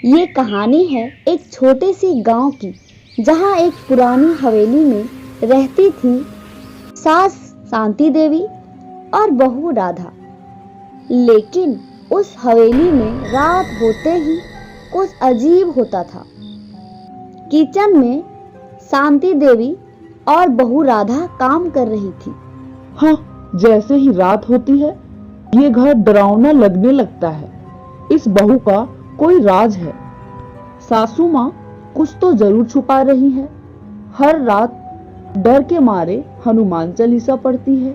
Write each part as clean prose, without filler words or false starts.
ये कहानी है एक छोटे से गांव की, जहां एक पुरानी हवेली में रहती थी सास शांति देवी और बहू राधा। लेकिन उस हवेली में रात होते ही कुछ अजीब होता था। किचन में शांति देवी और बहू राधा काम कर रही थी। हाँ, जैसे ही रात होती है ये घर डरावना लगने लगता है। इस बहू का कोई राज है। सासू माँ कुछ तो जरूर छुपा रही है। हर रात डर के मारे हनुमान चालीसा पढ़ती है।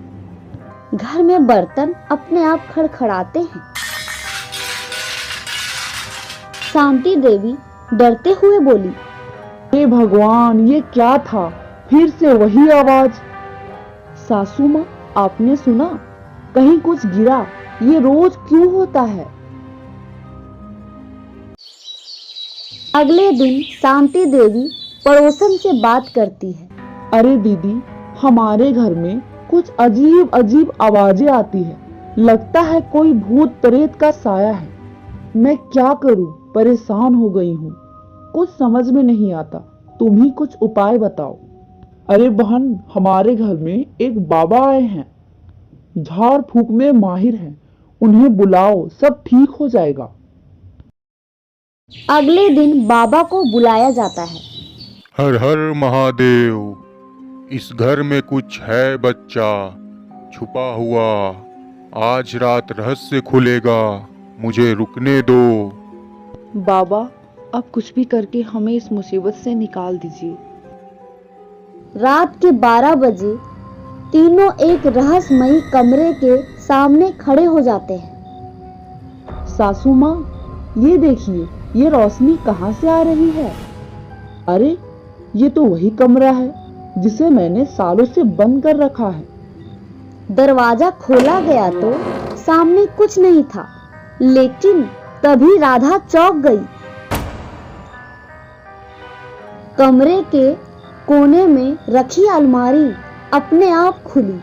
घर में बर्तन अपने आप खड़खड़ाते हैं। शांति देवी डरते हुए बोली, हे भगवान, ये क्या था? फिर से वही आवाज। सासू माँ, आपने सुना? कहीं कुछ गिरा? ये रोज क्यों होता है? अगले दिन शांति देवी पड़ोसन से बात करती है। अरे दीदी, हमारे घर में कुछ अजीब अजीब आवाजें आती है। लगता है कोई भूत प्रेत का साया है। मैं क्या करूं? परेशान हो गई हूँ। कुछ समझ में नहीं आता। तुम ही कुछ उपाय बताओ। अरे बहन, हमारे घर में एक बाबा आए हैं। झाड़ फूक में माहिर हैं। उन्हें बुलाओ, सब ठीक हो जाएगा। अगले दिन बाबा को बुलाया जाता है। हर हर महादेव, इस घर में कुछ है बच्चा छुपा हुआ। आज रात रहस्य खुलेगा, मुझे रुकने दो। बाबा, आप कुछ भी करके हमें इस मुसीबत से निकाल दीजिए। रात के 12 बजे तीनों एक रहस्यमयी कमरे के सामने खड़े हो जाते हैं। सासू माँ, ये देखिए, ये रोशनी कहाँ से आ रही है? अरे, ये तो वही कमरा है जिसे मैंने सालों से बंद कर रखा है। दरवाजा खोला गया तो सामने कुछ नहीं था, लेकिन तभी राधा चौंक गई। कमरे के कोने में रखी अलमारी अपने आप खुली।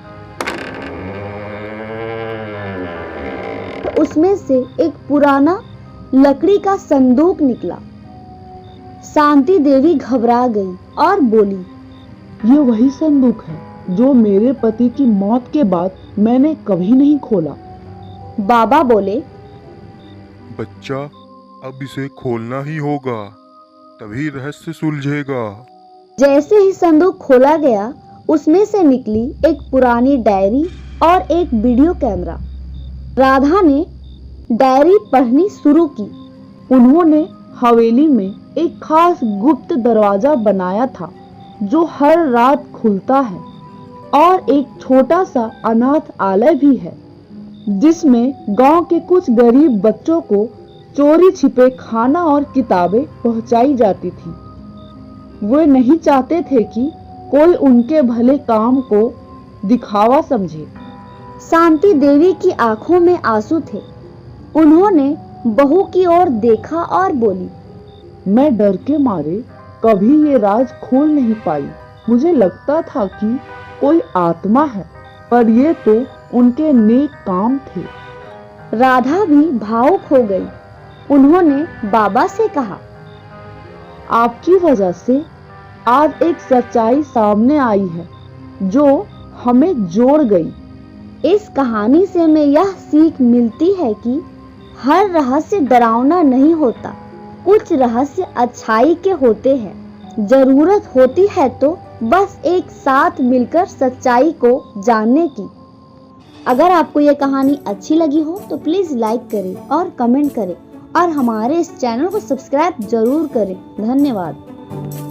उसमें से एक पुराना लकड़ी का संदूक निकला। शांति देवी घबरा गई और बोली, ये वही संदूक है जो मेरे पति की मौत के बाद मैंने कभी नहीं खोला। बाबा बोले, बच्चा, अब इसे खोलना ही होगा, तभी रहस्य सुलझेगा। जैसे ही संदूक खोला गया, उसमें से निकली एक पुरानी डायरी और एक वीडियो कैमरा। राधा ने डायरी पढ़नी शुरू की। उन्होंने हवेली में एक खास गुप्त दरवाजा बनाया था जो हर रात खुलता है, और एक छोटा सा अनाथ आलय भी है जिसमें गांव के कुछ गरीब बच्चों को चोरी छिपे खाना और किताबें पहुंचाई जाती थी। वे नहीं चाहते थे कि कोई उनके भले काम को दिखावा समझे। शांति देवी की आंखों में आंसू थे। उन्होंने बहू की ओर देखा और बोली, मैं डर के मारे कभी ये राज खोल नहीं पाई। मुझे लगता था कि कोई आत्मा है, पर ये तो उनके नेक काम थे। राधा भी भावुक हो गई। उन्होंने बाबा से कहा, आपकी वजह से आज एक सच्चाई सामने आई है जो हमें जोड़ गई। इस कहानी से हमें यह सीख मिलती है कि हर रहस्य डरावना नहीं होता। कुछ रहस्य अच्छाई के होते हैं। जरूरत होती है तो बस एक साथ मिलकर सच्चाई को जानने की। अगर आपको ये कहानी अच्छी लगी हो तो प्लीज लाइक करें और कमेंट करें, और हमारे इस चैनल को सब्सक्राइब जरूर करें। धन्यवाद।